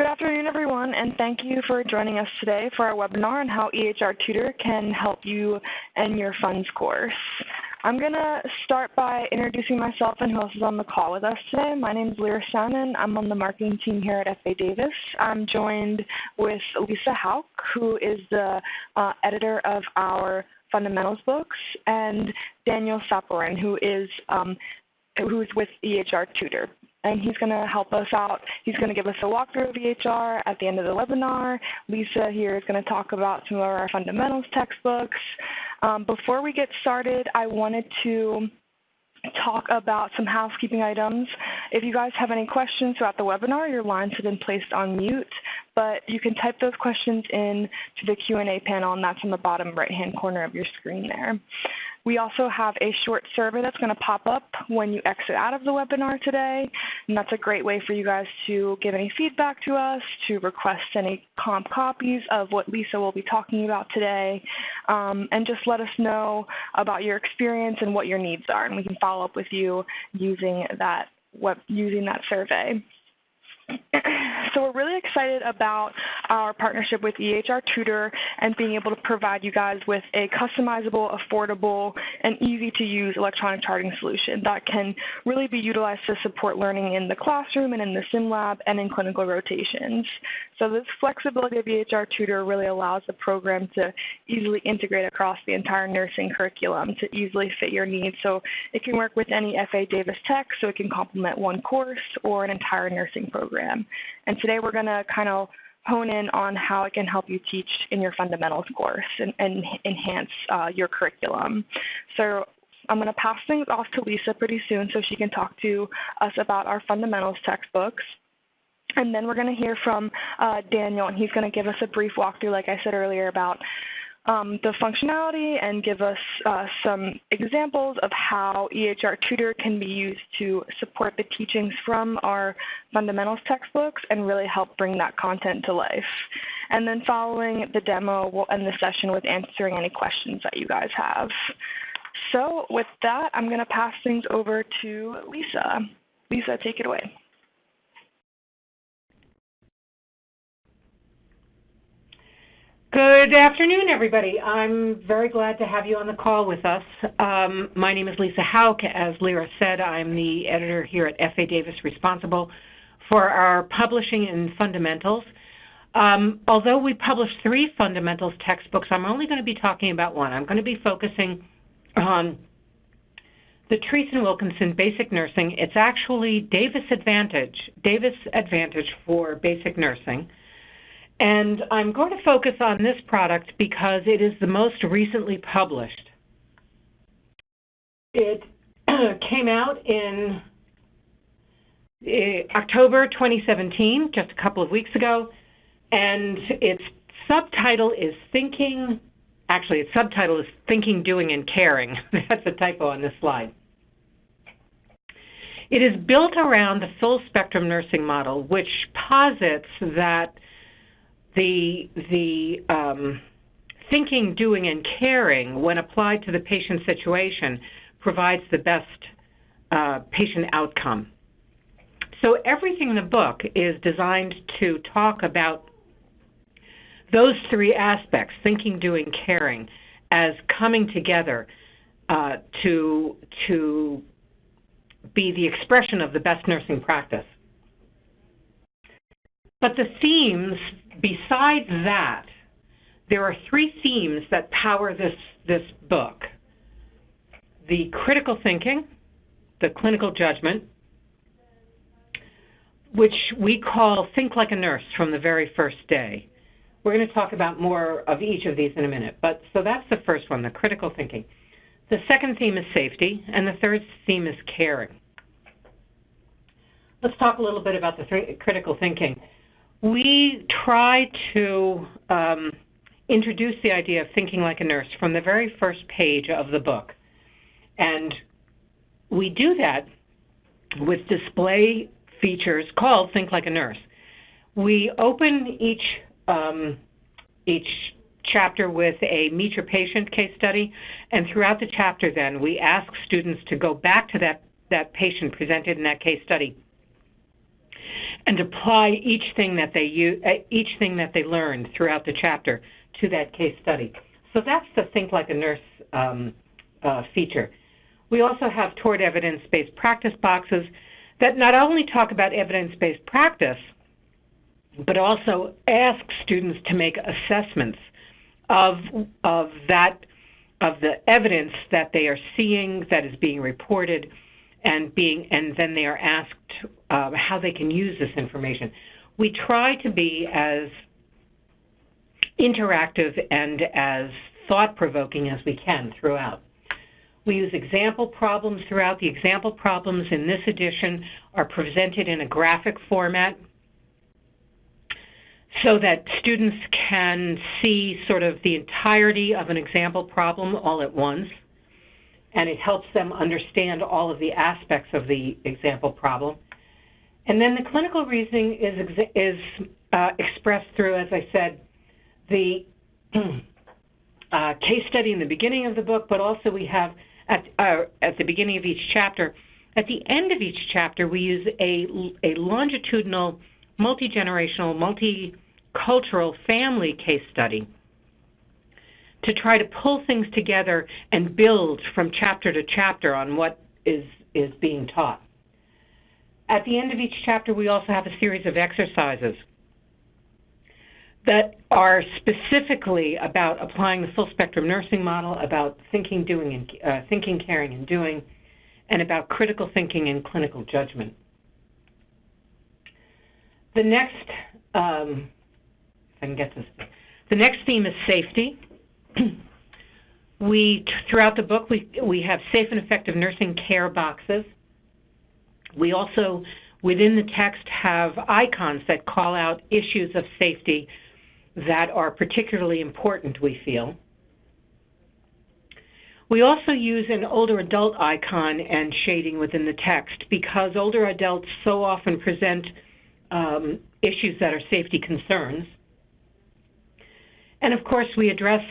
Good afternoon, everyone, and thank you for joining us today for our webinar on how EHR Tutor can help you in your funds course. I'm going to start by introducing myself and who else is on the call with us today. My name is Lyra Shannon. I'm on the marketing team here at FA Davis. I'm joined with Lisa Hauk, who is the editor of our fundamentals books, and Daniel Saporin, who's with EHR Tutor. And he's going to help us out. He's going to give us a walkthrough of EHR at the end of the webinar. Lisa here is going to talk about some of our fundamentals textbooks. Before we get started, I wanted to talk about some housekeeping items. If you guys have any questions throughout the webinar, your lines have been placed on mute, but you can type those questions in to the Q&A panel, and that's in the bottom right-hand corner of your screen there. We also have a short survey that's going to pop up when you exit out of the webinar today, and that's a great way for you guys to give any feedback to us, to request any comp copies of what Lisa will be talking about today, and just let us know about your experience and what your needs are, and we can follow up with you using that survey. So we're really excited about our partnership with EHR Tutor and being able to provide you guys with a customizable, affordable, and easy-to-use electronic charting solution that can really be utilized to support learning in the classroom and in the sim lab and in clinical rotations. So this flexibility of EHR Tutor really allows the program to easily integrate across the entire nursing curriculum to easily fit your needs. So it can work with any FA Davis tech, so it can complement one course or an entire nursing program. And today we're going to kind of hone in on how it can help you teach in your fundamentals course and enhance your curriculum. So I'm going to pass things off to Lisa pretty soon so she can talk to us about our fundamentals textbooks. And then we're going to hear from Daniel, and he's going to give us a brief walkthrough, like I said earlier, about the functionality and give us some examples of how EHR Tutor can be used to support the teachings from our fundamentals textbooks and really help bring that content to life. And then following the demo, we'll end the session with answering any questions that you guys have. So with that, I'm going to pass things over to Lisa. Lisa, take it away. Good afternoon, everybody. I'm very glad to have you on the call with us. My name is Lisa Hauk. As Lyra said, I'm the editor here at FA Davis, responsible for our publishing in fundamentals. Although we publish 3 fundamentals textbooks, I'm only going to be talking about one. I'm going to be focusing on the Treason Wilkinson Basic Nursing. It's actually Davis Advantage for Basic Nursing. And I'm going to focus on this product because it is the most recently published. It came out in October 2017, just a couple of weeks ago, and its subtitle is Thinking, Doing, and Caring. That's a typo on this slide. It is built around the full spectrum nursing model, which posits that the thinking, doing, and caring, when applied to the patient situation, provides the best patient outcome. So everything in the book is designed to talk about those 3 aspects, thinking, doing, caring, as coming together to be the expression of the best nursing practice. But the themes, besides that, there are 3 themes that power this book. The critical thinking, the clinical judgment, which we call Think Like a Nurse from the very first day. We're going to talk about more of each of these in a minute. So that's the first one, the critical thinking. The second theme is safety, and the third theme is caring. Let's talk a little bit about the critical thinking. We try to introduce the idea of thinking like a nurse from the very first page of the book. And we do that with display features called Think Like a Nurse. We open each chapter with a Meet Your Patient case study, and throughout the chapter then we ask students to go back to that patient presented in that case study and apply each thing that they learned throughout the chapter to that case study. So that's the Think Like a Nurse feature. We also have toward evidence-based practice boxes that not only talk about evidence-based practice, but also ask students to make assessments of the evidence that they are seeing that is being reported, and then they are asked how they can use this information. We try to be as interactive and as thought-provoking as we can throughout. We use example problems throughout. The example problems in this edition are presented in a graphic format so that students can see sort of the entirety of an example problem all at once, and it helps them understand all of the aspects of the example problem. And then the clinical reasoning is expressed through, as I said, the case study in the beginning of the book, but also we have at the beginning of each chapter. At the end of each chapter, we use a longitudinal, multi-generational, multicultural family case study to try to pull things together and build from chapter to chapter on what is being taught. At the end of each chapter, we also have a series of exercises that are specifically about applying the full spectrum nursing model, about thinking, caring, and doing, and about critical thinking and clinical judgment. The next, if I can get this, the next theme is safety. Throughout the book, we have safe and effective nursing care boxes. We also, within the text, have icons that call out issues of safety that are particularly important, we feel. We also use an older adult icon and shading within the text because older adults so often present issues that are safety concerns. And of course, we address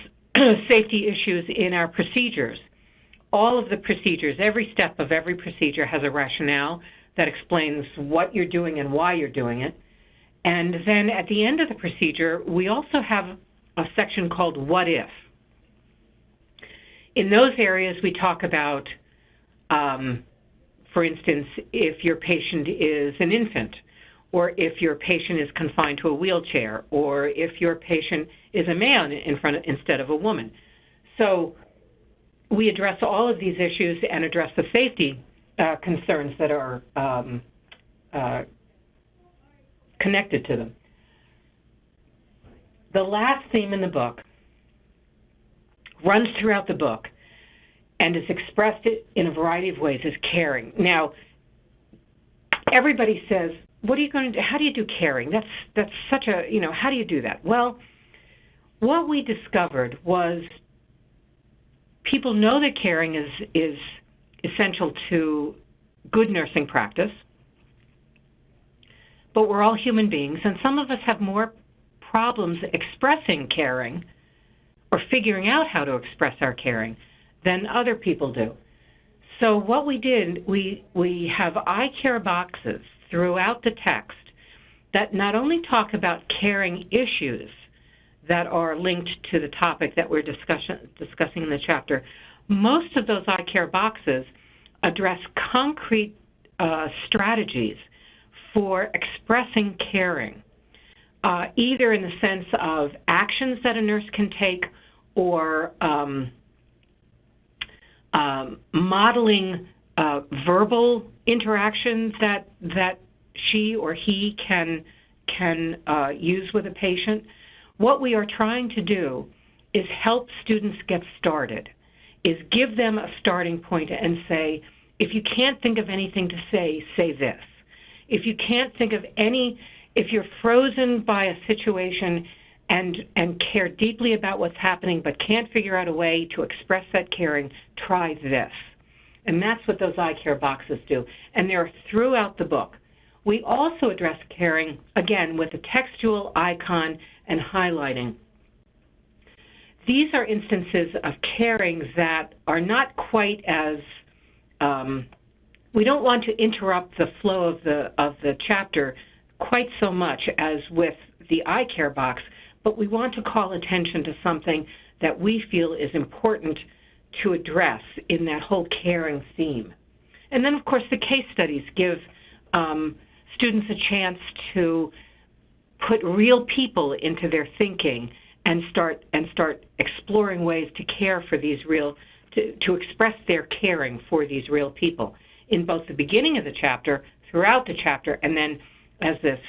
safety issues in our procedures. All of the procedures, every step of every procedure has a rationale that explains what you're doing and why you're doing it. And then at the end of the procedure, we also have a section called What If. In those areas, we talk about, for instance, if your patient is an infant, or if your patient is confined to a wheelchair, or if your patient is a man instead of a woman. So we address all of these issues and address the safety concerns that are connected to them. The last theme in the book runs throughout the book and is expressed in a variety of ways as caring. Now, everybody says, what are you going to do? How do you do caring? That's such a, how do you do that? Well, what we discovered was people know that caring is essential to good nursing practice, but we're all human beings, and some of us have more problems expressing caring or figuring out how to express our caring than other people do. So what we did, we have I care boxes throughout the text that not only talk about caring issues that are linked to the topic that we're discussing in the chapter, most of those I care boxes address concrete strategies for expressing caring, either in the sense of actions that a nurse can take or modeling verbal interactions that she or he can use with a patient. What we are trying to do is help students get started, is give them a starting point and say, if you can't think of anything to say, say this. If you can't think of if you're frozen by a situation and care deeply about what's happening but can't figure out a way to express that caring, try this. And that's what those I care boxes do. And they're throughout the book. We also address caring, again, with a textual icon and highlighting. These are instances of caring that are not quite as, we don't want to interrupt the flow of the chapter quite so much as with the eye care box, but we want to call attention to something that we feel is important to address in that whole caring theme. And then, of course, the case studies give students a chance to put real people into their thinking and start exploring ways to care for these to express their caring for these real people in both the beginning of the chapter, throughout the chapter, and then as this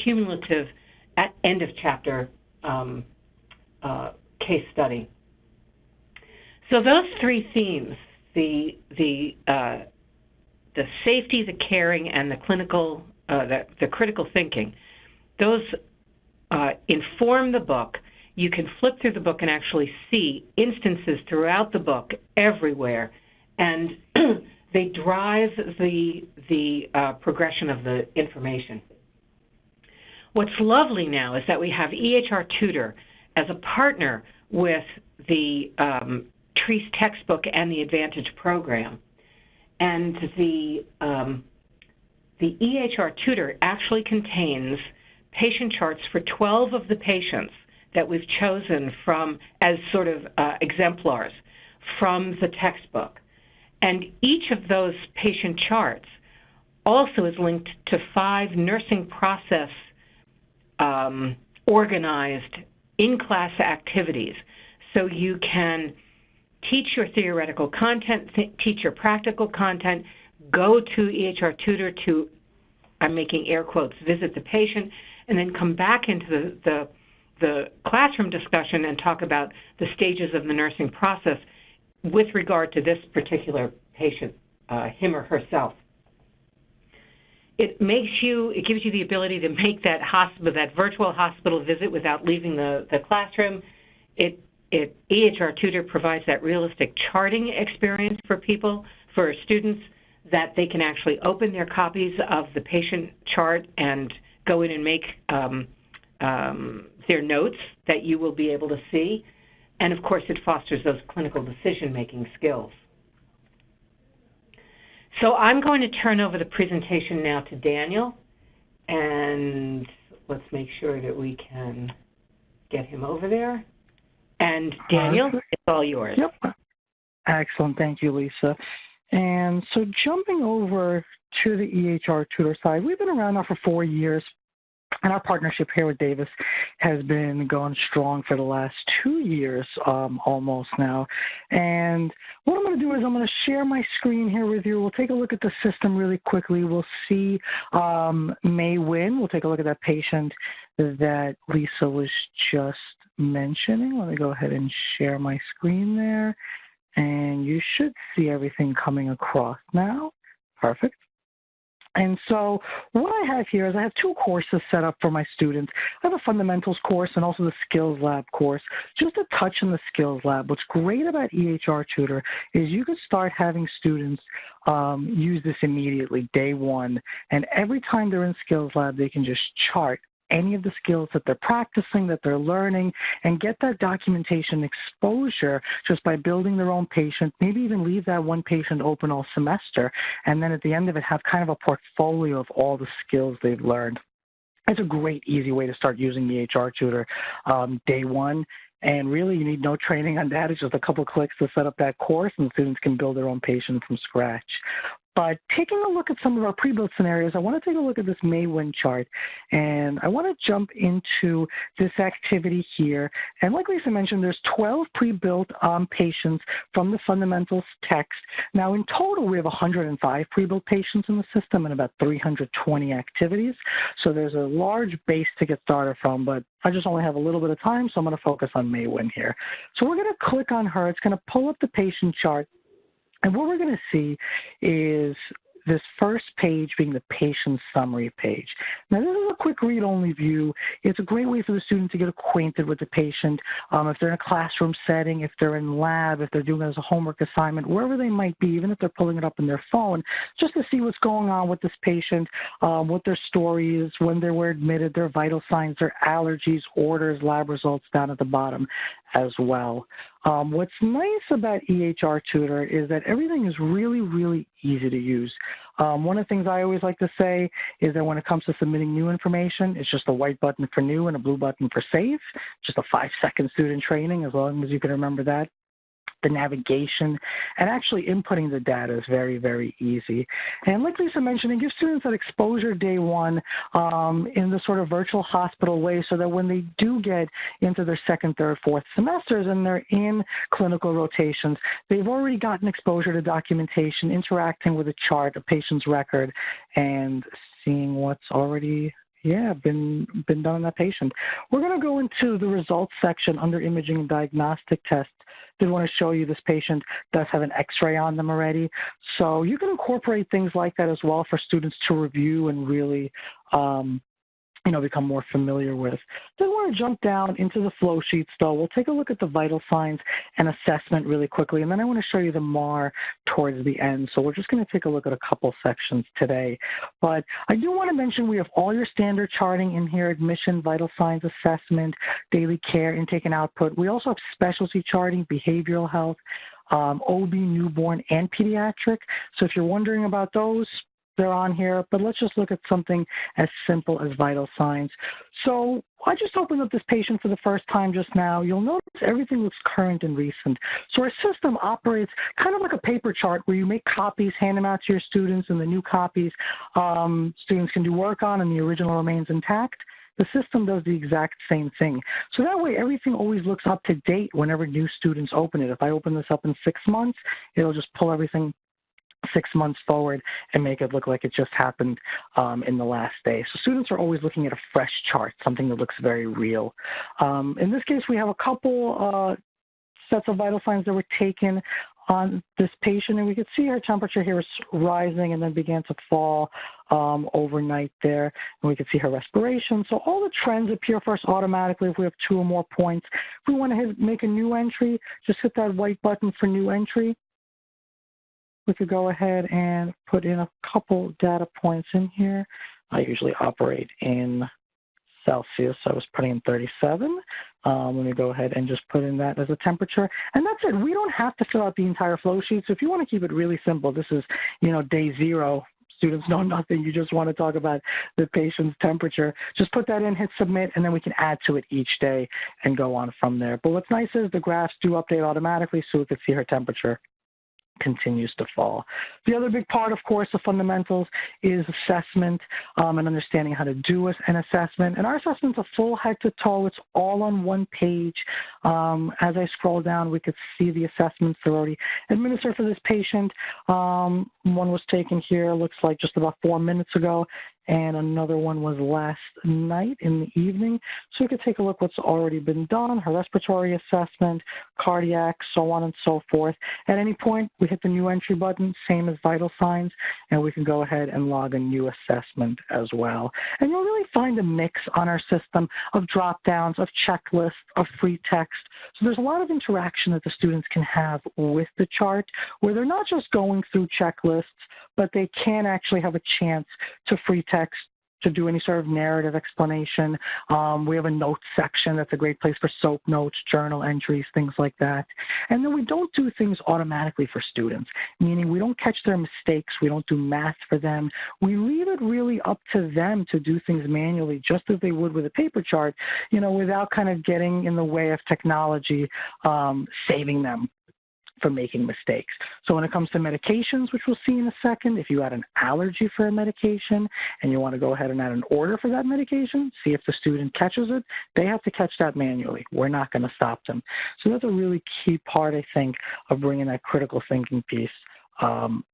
cumulative at end of chapter case study. So those three themes, the safety, the caring, and the clinical, the critical thinking, those inform the book. You can flip through the book and actually see instances throughout the book everywhere, and they drive the progression of the information. What's lovely now is that we have EHR Tutor as a partner with the TREACE textbook and the Advantage program. And the EHR Tutor actually contains patient charts for 12 of the patients that we've chosen from as sort of exemplars from the textbook. And each of those patient charts also is linked to 5 nursing process organized in-class activities. So you can teach your theoretical content, teach your practical content, go to EHR Tutor to, I'm making air quotes, visit the patient, and then come back into the classroom discussion and talk about the stages of the nursing process with regard to this particular patient, him or herself. It gives you the ability to make that virtual hospital visit without leaving the classroom. EHR Tutor provides that realistic charting experience for students, that they can actually open their copies of the patient chart and go in and make their notes that you will be able to see. And, of course, it fosters those clinical decision-making skills. So I'm going to turn over the presentation now to Daniel, and let's make sure that we can get him over there. And Daniel, it's all yours. Yep. Excellent. Thank you, Lisa. And so jumping over to the EHR Tutor side, we've been around now for 4 years, and our partnership here with Davis has been going strong for the last 2 years almost now. And what I'm going to do is I'm going to share my screen here with you. We'll take a look at the system really quickly. We'll see May Win. We'll take a look at that patient that Lisa was just mentioning. Let me go ahead and share my screen there. And you should see everything coming across now. Perfect. And so what I have here is I have 2 courses set up for my students. I have a fundamentals course and also the skills lab course. Just a touch on the skills lab. What's great about EHR Tutor is you can start having students use this immediately, day 1. And every time they're in skills lab, they can just chart any of the skills that they're practicing, that they're learning, and get that documentation exposure just by building their own patient, maybe even leave that one patient open all semester, and then at the end of it have kind of a portfolio of all the skills they've learned. It's a great, easy way to start using the EHR Tutor day 1. And really, you need no training on that. It's just a couple of clicks to set up that course, and students can build their own patient from scratch. But taking a look at some of our pre-built scenarios, I want to take a look at this May Win chart. And I want to jump into this activity here. And like Lisa mentioned, there's 12 pre-built patients from the fundamentals text. Now, in total, we have 105 pre-built patients in the system and about 320 activities. So there's a large base to get started from, but I just only have a little bit of time, so I'm going to focus on May Win here. So we're going to click on her. It's going to pull up the patient chart. And what we're going to see is this first page being the patient summary page. Now, this is a quick read-only view. It's a great way for the student to get acquainted with the patient. If they're in a classroom setting, if they're in lab, if they're doing it as a homework assignment, wherever they might be, even if they're pulling it up in their phone, just to see what's going on with this patient, what their story is, when they were admitted, their vital signs, their allergies, orders, lab results down at the bottom as well. What's nice about EHR Tutor is that everything is really, really easy to use. One of the things I always like to say is that when it comes to submitting new information, it's just a white button for new and a blue button for save, just a 5-second student training, as long as you can remember that. The navigation and actually inputting the data is very, very easy. And like Lisa mentioned, it gives students that exposure day one in the sort of virtual hospital way, so that when they do get into their second, third, fourth semesters and they're in clinical rotations, they've already gotten exposure to documentation, interacting with a chart, a patient's record, and seeing what's already been done on that patient. We're going to go into the results section under imaging and diagnostic tests. Did want to show you this patient does have an x-ray on them already. So you can incorporate things like that as well for students to review and really become more familiar with. Then I want to jump down into the flow sheets, though. We'll take a look at the vital signs and assessment really quickly, and then I want to show you the MAR towards the end. So we're just going to take a look at a couple sections today. But I do want to mention we have all your standard charting in here: admission, vital signs, assessment, daily care, intake and output. We also have specialty charting, behavioral health, OB, newborn, and pediatric. So if you're wondering about those, they're on here, but let's just look at something as simple as vital signs. So I just opened up this patient for the first time just now. You'll notice everything looks current and recent. So our system operates kind of like a paper chart where you make copies, hand them out to your students, and the new copies students can do work on, and the original remains intact. The system does the exact same thing. So that way, everything always looks up to date whenever new students open it. If I open this up in 6 months, it'll just pull everything 6 months forward and make it look like it just happened in the last day. So students are always looking at a fresh chart, something that looks very real. In this case, we have a couple sets of vital signs that were taken on this patient, and we could see her temperature here is rising and then began to fall overnight there, and we could see her respiration. So all the trends appear for us automatically if we have 2 or more points. If we want to make a new entry, just hit that white button for new entry. We could go ahead and put in a couple data points in here. I usually operate in Celsius, so I was putting in 37. Let me go ahead and just put in that as a temperature. And that's it. We don't have to fill out the entire flow sheet. So if you want to keep it really simple, this is, day 0. Students know nothing. You just want to talk about the patient's temperature. Just put that in, hit submit, and then we can add to it each day and go on from there. But what's nice is the graphs do update automatically, so we could see her temperature continues to fall. The other big part, of course, of fundamentals is assessment and understanding how to do an assessment. And our assessment's a full head to toe. It's all on one page. As I scroll down, we could see the assessments that are already administered for this patient. One was taken here, looks like just about 4 minutes ago, and another one was last night in the evening. So we could take a look what's already been done, her respiratory assessment, cardiac, so on and so forth. At any point, we hit the new entry button, same as vital signs, and we can go ahead and log a new assessment as well. And you'll really find a mix on our system of drop-downs, of checklists, of free text. So there's a lot of interaction that the students can have with the chart, where they're not just going through checklists, but they can actually have a chance to free text, to do any sort of narrative explanation. We have a notes section that's a great place for SOAP notes, journal entries, things like that. And then we don't do things automatically for students, meaning we don't catch their mistakes. We don't do math for them. We leave it really up to them to do things manually, just as they would with a paper chart, without kind of getting in the way of technology, saving them for making mistakes. So when it comes to medications, which we'll see in a second, if you had an allergy for a medication and you want to go ahead and add an order for that medication, see if the student catches it, they have to catch that manually. We're not going to stop them. So that's a really key part, I think, of bringing that critical thinking piece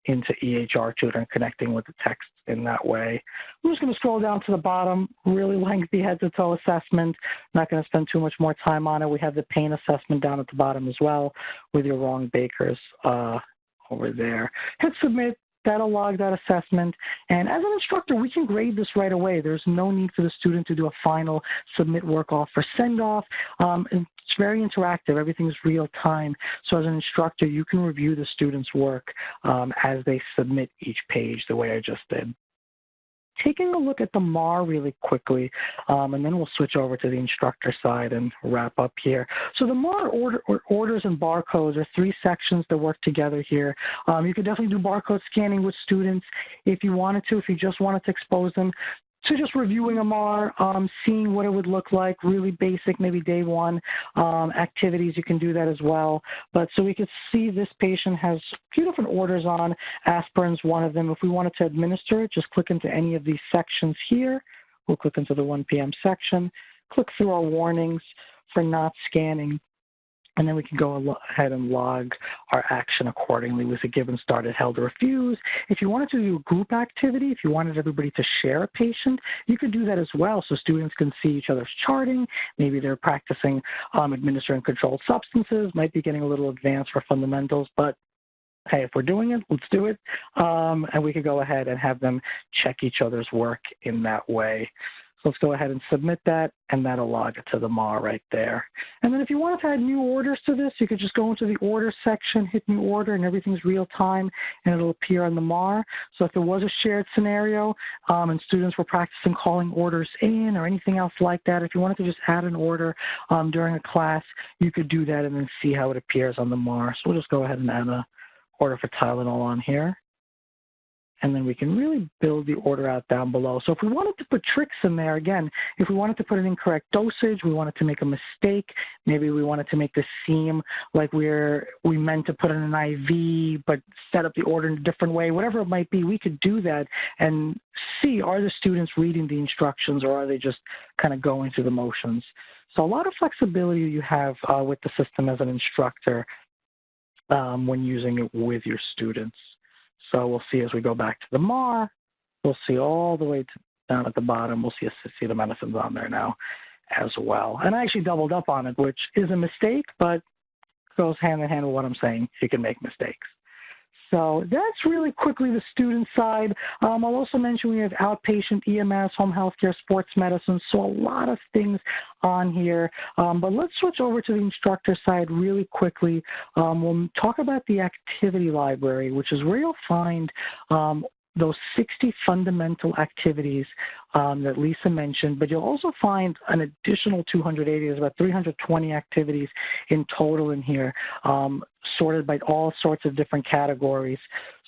into EHR Tutor and connecting with the text in that way. I'm just going to scroll down to the bottom, really lengthy head-to-toe assessment. Not going to spend too much more time on it. We have the pain assessment down at the bottom as well with your wrong bakers over there. Hit submit. That'll log that assessment. And as an instructor, we can grade this right away. There's no need for the student to do a final submit work off or send off. It's very interactive. Everything's real time. So as an instructor, you can review the student's work as they submit each page the way I just did. taking a look at the MAR really quickly, and then we'll switch over to the instructor side and wrap up here. So the MAR orders and barcodes are 3 sections that work together here. You could definitely do barcode scanning with students if you wanted to, if you just wanted to expose them to just reviewing a MAR, seeing what it would look like, really basic, maybe day one activities, you can do that as well. But so we could see this patient has a few different orders on, aspirin's one of them. If we wanted to administer it, just click into any of these sections here. We'll click into the 1 p.m. section, click through our warnings for not scanning, and then we can go ahead and log our action accordingly with a given, started, held, or refused. If you wanted to do a group activity, if you wanted everybody to share a patient, you could do that as well so students can see each other's charting. Maybe they're practicing administering controlled substances, might be getting a little advanced for fundamentals, but hey, if we're doing it, let's do it. And we could go ahead and have them check each other's work in that way. So let's go ahead and submit that, and that'll log it to the MAR right there. And then if you wanted to add new orders to this, you could just go into the order section, hit new order, and everything's real time, and it'll appear on the MAR. So if there was a shared scenario and students were practicing calling orders in or anything else like that, if you wanted to just add an order during a class, you could do that and then see how it appears on the MAR. So we'll just go ahead and add an order for Tylenol on here. And then we can really build the order out down below. So if we wanted to put tricks in there, again, if we wanted to put an incorrect dosage, we wanted to make a mistake, maybe we wanted to make this seem like we meant to put in an IV but set up the order in a different way, whatever it might be, we could do that and see, are the students reading the instructions or are they just kind of going through the motions? So a lot of flexibility you have with the system as an instructor when using it with your students. So we'll see as we go back to the MAR, we'll see all the way down at the bottom, we'll see acetaminophen on there now as well. And I actually doubled up on it, which is a mistake, but goes hand in hand with what I'm saying. You can make mistakes. So that's really quickly the student side. I'll also mention we have outpatient, EMS, home health care, sports medicine, so a lot of things on here. But let's switch over to the instructor side really quickly. We'll talk about the activity library, which is where you'll find those 60 fundamental activities that Lisa mentioned, but you'll also find an additional 280, there's about 320 activities in total in here, sorted by all sorts of different categories.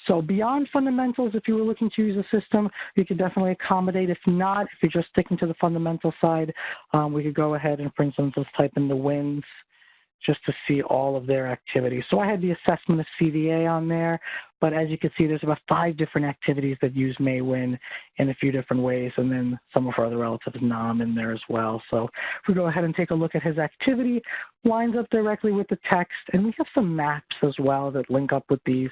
So beyond fundamentals, if you were looking to use a system, you could definitely accommodate. If not, if you're just sticking to the fundamental side, we could go ahead and, for instance, let's type in the WINS just to see all of their activities. So I had the assessment of CVA on there, but as you can see, there's about 5 different activities that use MAWIN in a few different ways, and then some of our other relatives, NOM, in there as well. So if we go ahead and take a look at his activity, lines up directly with the text, and we have some maps as well that link up with these,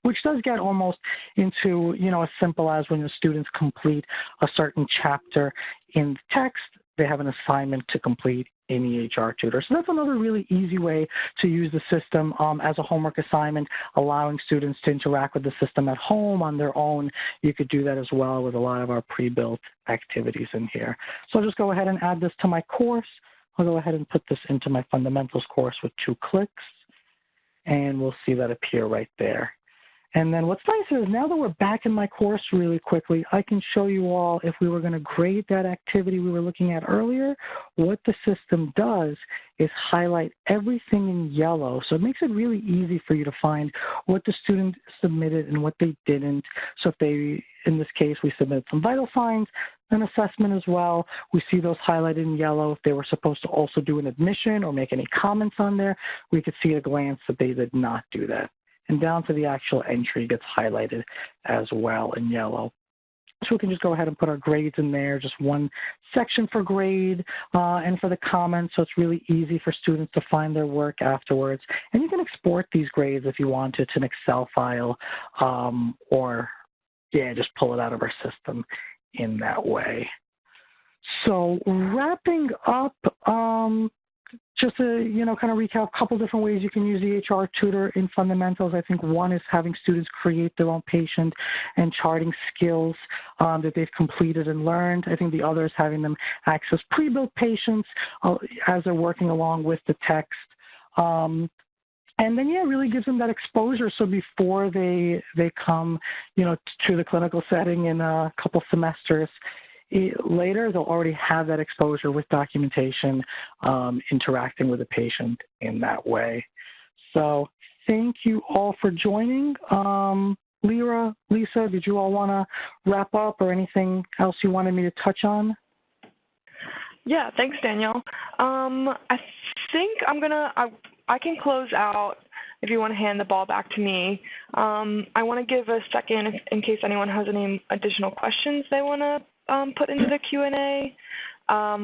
which does get almost into, as simple as when the students complete a certain chapter in the text, they have an assignment to complete in EHR Tutor. So that's another really easy way to use the system as a homework assignment, allowing students to interact with the system at home on their own. You could do that as well with a lot of our pre-built activities in here. So I'll just go ahead and add this to my course. I'll go ahead and put this into my fundamentals course with 2 clicks, and we'll see that appear right there. And then what's nice is now that we're back in my course really quickly, I can show you all if we were going to grade that activity we were looking at earlier, what the system does is highlight everything in yellow. So it makes it really easy for you to find what the student submitted and what they didn't. So if they, in this case, we submitted some vital signs, an assessment as well, we see those highlighted in yellow. If they were supposed to also do an admission or make any comments on there, we could see at a glance that they did not do that. And down to the actual entry gets highlighted as well in yellow. So we can just go ahead and put our grades in there, just one section for grade and for the comments, so it's really easy for students to find their work afterwards. And you can export these grades if you want to an Excel file or, just pull it out of our system in that way. So wrapping up, just to, kind of recap a couple different ways you can use EHR Tutor in fundamentals. I think one is having students create their own patient and charting skills that they've completed and learned. I think the other is having them access pre-built patients as they're working along with the text. And then, yeah, it really gives them that exposure. So before they come, to the clinical setting in a couple semesters later, they'll already have that exposure with documentation, interacting with the patient in that way. So thank you all for joining. Lyra, Lisa, did you all want to wrap up or anything else you wanted me to touch on? Yeah, thanks, Daniel. I think I can close out if you want to hand the ball back to me. I want to give a second in case anyone has any additional questions they want to put into the Q&A.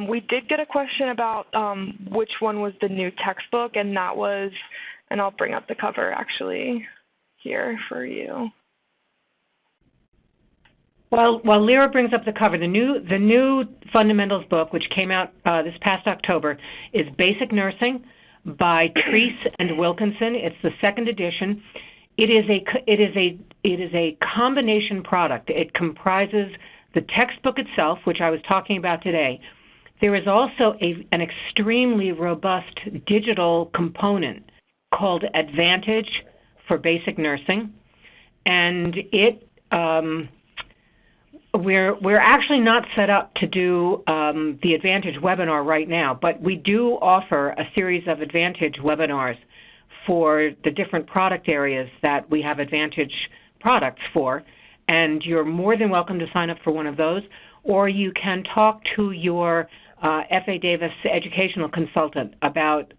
We did get a question about which one was the new textbook, and that was, and I'll bring up the cover actually here for you. Well, while Lyra brings up the cover, the new fundamentals book, which came out this past October, is Basic Nursing by Treese and Wilkinson. It's the second edition. It is a combination product. It comprises the textbook itself, which I was talking about today. There is also an extremely robust digital component called Advantage for Basic Nursing, and we're actually not set up to do the Advantage webinar right now, but we do offer a series of Advantage webinars for the different product areas that we have Advantage products for, and you're more than welcome to sign up for one of those, or you can talk to your F.A. Davis educational consultant about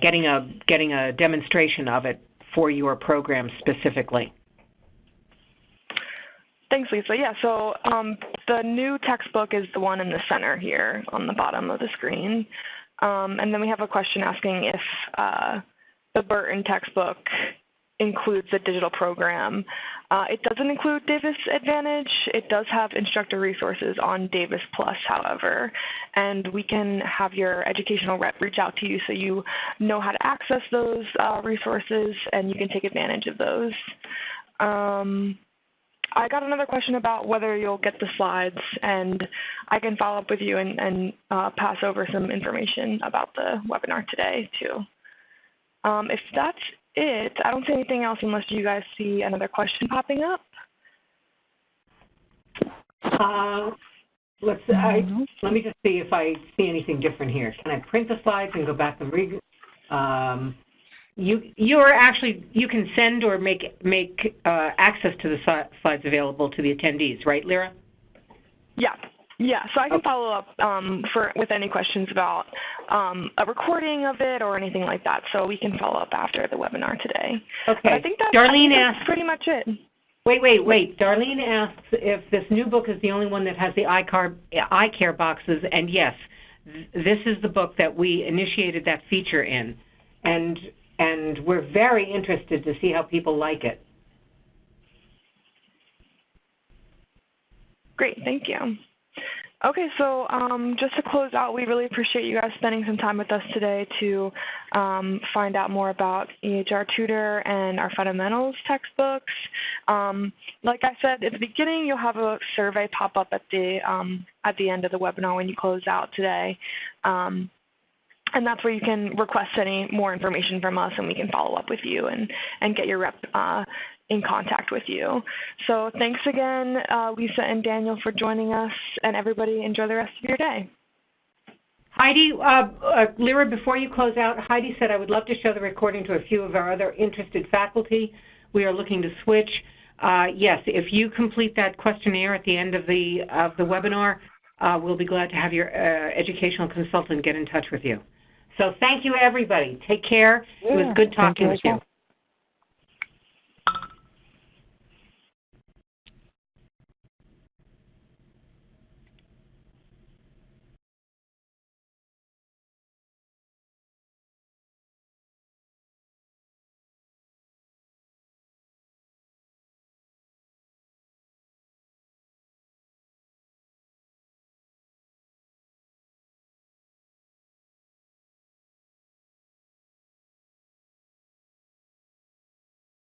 getting a demonstration of it for your program specifically. Thanks, Lisa. Yeah, so the new textbook is the one in the center here on the bottom of the screen. And then we have a question asking if the Burton textbook includes the digital program. It doesn't include Davis Advantage. It does have instructor resources on Davis Plus, however, and we can have your educational rep reach out to you so you know how to access those resources and you can take advantage of those. I got another question about whether you'll get the slides, and I can follow up with you and pass over some information about the webinar today, too. If that's it, I don't see anything else unless you guys see another question popping up. Let me just see if I see anything different here. Can I print the slides and go back and read? You can send or make access to the slides available to the attendees, right, Lyra? Yeah. So I can follow up with any questions about a recording of it or anything like that. So we can follow up after the webinar today. Okay. But I think that's pretty much it. Wait. Darlene asks if this new book is the only one that has the eye care boxes, and yes, this is the book that we initiated that feature in, and we're very interested to see how people like it. Great, thank you. Okay, so just to close out, we really appreciate you guys spending some time with us today to find out more about EHR Tutor and our fundamentals textbooks. Like I said at the beginning, you'll have a survey pop up at the end of the webinar when you close out today. And that's where you can request any more information from us, and we can follow up with you and get your rep in contact with you. So thanks again, Lisa and Daniel, for joining us, and everybody enjoy the rest of your day. Heidi, Lyra, before you close out, Heidi said I would love to show the recording to a few of our other interested faculty. We are looking to switch. Yes, if you complete that questionnaire at the end of the webinar, we'll be glad to have your educational consultant get in touch with you. So thank you, everybody. Take care. It was good talking with you.